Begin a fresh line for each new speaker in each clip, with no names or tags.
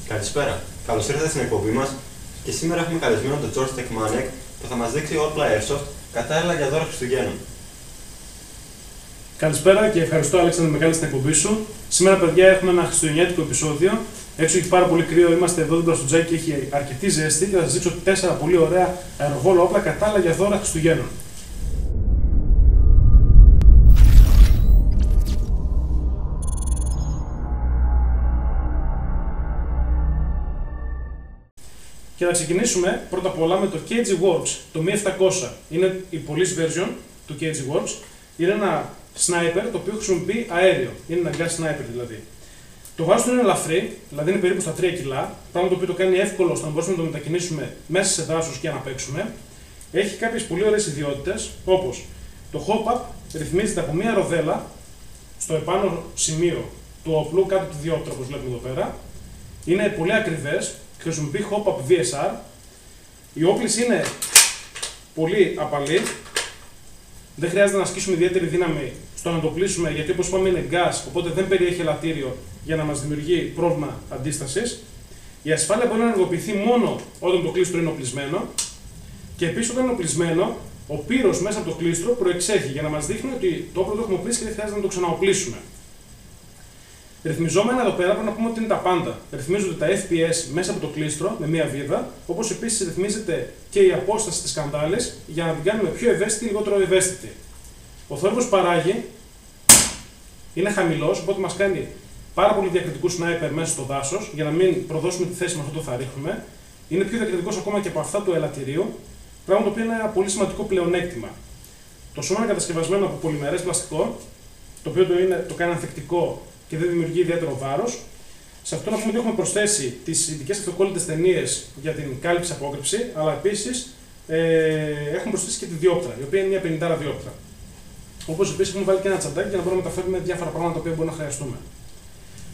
Καλησπέρα. Καλώς ήρθατε στην εκπομπή μας και σήμερα έχουμε καλεσμένο τον George Tekmaniak που θα μας δείξει όπλα Airsoft κατάλληλα για δώρα Χριστουγέννων.
Καλησπέρα και ευχαριστώ, Αλέξανδρε, με κάλεσες στην εκπομπή σου. Σήμερα, παιδιά, έχουμε ένα χριστουγεννιάτικο επεισόδιο. Έξω έχει πάρα πολύ κρύο, είμαστε εδώ δίπλα στο τζάκι και έχει αρκετή ζέστη και θα σας δείξω 4 πολύ ωραία αεροβόλα όπλα κατάλληλα για δώρα Χριστουγέννων. Και θα ξεκινήσουμε πρώτα απ' όλα με το KG-Works, το Mi 700. Είναι η police version του KG-Works. Είναι ένα sniper το οποίο χρησιμοποιεί αέριο. Είναι ένα gas sniper δηλαδή. Το βάρος του είναι ελαφρύ, δηλαδή είναι περίπου στα 3 κιλά, πράγμα το οποίο το κάνει εύκολο ώστε να μπορούμε να το μετακινήσουμε μέσα σε δάσος και να παίξουμε. Έχει κάποιες πολύ ωραίες ιδιότητες, όπως το hop-up ρυθμίζεται από μία ροδέλα στο επάνω σημείο του όπλου, κάτω από τη διόπτρα όπως βλέπουμε εδώ πέρα. Είναι πολύ ακριβές. Χρησιμοποιεί hop-up VSR. Η όπληση είναι πολύ απαλή. Δεν χρειάζεται να ασκήσουμε ιδιαίτερη δύναμη στο να το κλείσουμε, γιατί όπως είπαμε είναι gas, οπότε δεν περιέχει ελαττήριο για να μας δημιουργεί πρόβλημα αντίστασης. Η ασφάλεια μπορεί να ενεργοποιηθεί μόνο όταν το κλίστρο είναι οπλισμένο. Και επίσης, όταν είναι οπλισμένο, ο πύρος μέσα από το κλίστρο προεξέχει για να μας δείχνει ότι το όπλο το έχουμε οπλίσει και δεν χρειάζεται να το ξαναοπλίσουμε. Ρυθμιζόμενα εδώ πέρα πρέπει να πούμε ότι είναι τα πάντα. Ρυθμίζονται τα FPS μέσα από το κλίστρο με μία βίδα, όπως επίσης ρυθμίζεται και η απόσταση της σκανδάλης για να την κάνουμε πιο ευαίσθητη ή λιγότερο ευαίσθητη. Ο θόρυβος παράγει είναι χαμηλός, οπότε μας κάνει πάρα πολύ διακριτικού σνάιπερ μέσα στο δάσος για να μην προδώσουμε τη θέση με αυτό το θα ρίχνουμε. Είναι πιο διακριτικός ακόμα και από αυτά του ελαττηρίου, πράγμα το οποίο είναι ένα πολύ σημαντικό πλεονέκτημα. Το σώμα είναι κατασκευασμένο από πολυμερές πλαστικό, το οποίο το κάνει ανθεκτικό και δεν δημιουργεί ιδιαίτερο βάρος. Σε αυτό να πούμε ότι έχουμε προσθέσει τις ειδικές αυτοκόλλητες ταινίες για την κάλυψη απόκρυψη, αλλά επίσης έχουμε προσθέσει και τη διόπτρα, η οποία είναι μια 50 διόπτρα. Όπως επίσης έχουμε βάλει και ένα τσαντάκι για να μπορούμε να μεταφέρουμε διάφορα πράγματα τα οποία μπορούμε να χρειαστούμε.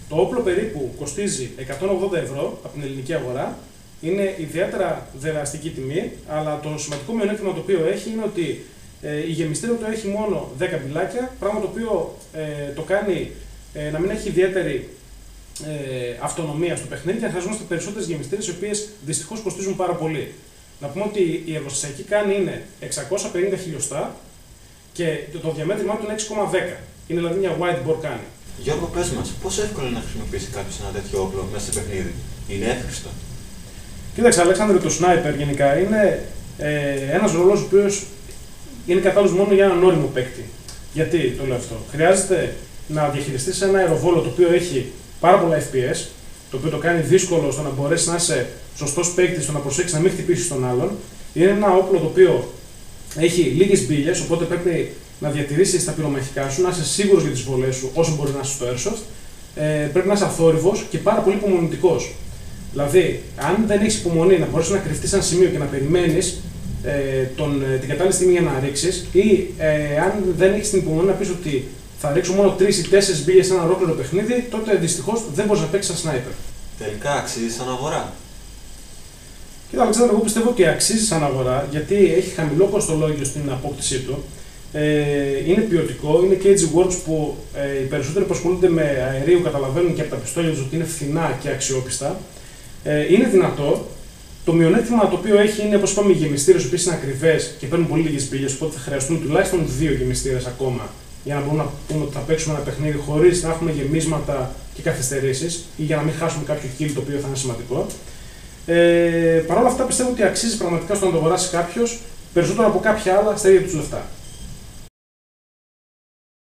Το όπλο περίπου κοστίζει 180 ευρώ από την ελληνική αγορά. Είναι ιδιαίτερα δελεαστική τιμή, αλλά το σημαντικό μειονέκτημα το οποίο έχει είναι ότι η γεμιστήρα του έχει μόνο 10 μπιλάκια, πράγμα το οποίο το κάνει να μην έχει ιδιαίτερη αυτονομία στο παιχνίδι και να χρειαζόμαστε περισσότερες γεμιστήρες, οι οποίες δυστυχώς κοστίζουν πάρα πολύ. Να πούμε ότι η εργοστασιακή κάνει είναι 650 χιλιοστά και το διαμέτρημά του είναι 6,10. Είναι δηλαδή μια wide bore κάνει.
Γιώργο, πες μας, πόσο εύκολο είναι να χρησιμοποιήσει κάποιος ένα τέτοιο όπλο μέσα σε παιχνίδι? Είναι εύχριστο?
Κοίταξε, Αλέξανδρε, το sniper γενικά είναι ένας ρόλος ο οποίος είναι κατάλληλος μόνο για έναν όριμο παίκτη. Γιατί το λέω αυτό? Χρειάζεται να διαχειριστείς ένα αεροβόλο το οποίο έχει πάρα πολλά FPS, το οποίο το κάνει δύσκολο στο να μπορέσει να είσαι σωστός παίκτης, στο να προσέξεις να μην χτυπήσεις τον άλλον. Είναι ένα όπλο το οποίο έχει λίγες μπύλιες, οπότε πρέπει να διατηρήσεις τα πυρομαχικά σου, να είσαι σίγουρος για τις βολές σου όσο μπορεί να είσαι στο airsoft. Πρέπει να είσαι αθόρυβος και πάρα πολύ υπομονητικός. Δηλαδή, αν δεν έχεις υπομονή να μπορέσεις να κρυφτείς σε ένα σημείο και να περιμένεις την κατάλληλη στιγμή για να ρίξεις, ή αν δεν έχεις την υπομονή να πεις ότι θα ρίξω μόνο 3 ή 4 μπύλιες σε ένα ολόκληρο παιχνίδι, τότε δυστυχώς δεν μπορείς να παίξεις σαν sniper.
Τελικά αξίζει σαν αγορά?
Κοίτα, Αλεξάνδρε, εγώ πιστεύω ότι αξίζει σαν αγορά, γιατί έχει χαμηλό κοστολόγιο στην απόκτησή του. Είναι ποιοτικό, είναι KG-Works που οι περισσότεροι που ασχολούνται με αερίου καταλαβαίνουν και από τα πιστόλια τους ότι είναι φθηνά και αξιόπιστα. Είναι δυνατό. Το μειονέκτημα το οποίο έχει είναι, όπως είπαμε, οι γεμιστήρες, οι οποίες είναι ακριβές και παίρνουν πολύ λίγες μπύλιες, οπότε θα χρειαστούν τουλάχιστον 2 γεμιστήρες ακόμα για να μπορούμε να πούμε ότι θα παίξουμε ένα παιχνίδι χωρίς να έχουμε γεμίσματα και καθυστερήσεις ή για να μην χάσουμε κάποιο kill το οποίο θα είναι σημαντικό. Παρ' όλα αυτά πιστεύω ότι αξίζει πραγματικά στο να το αγοράσει κάποιος περισσότερο από κάποια άλλα στα ίδια τους λεφτά.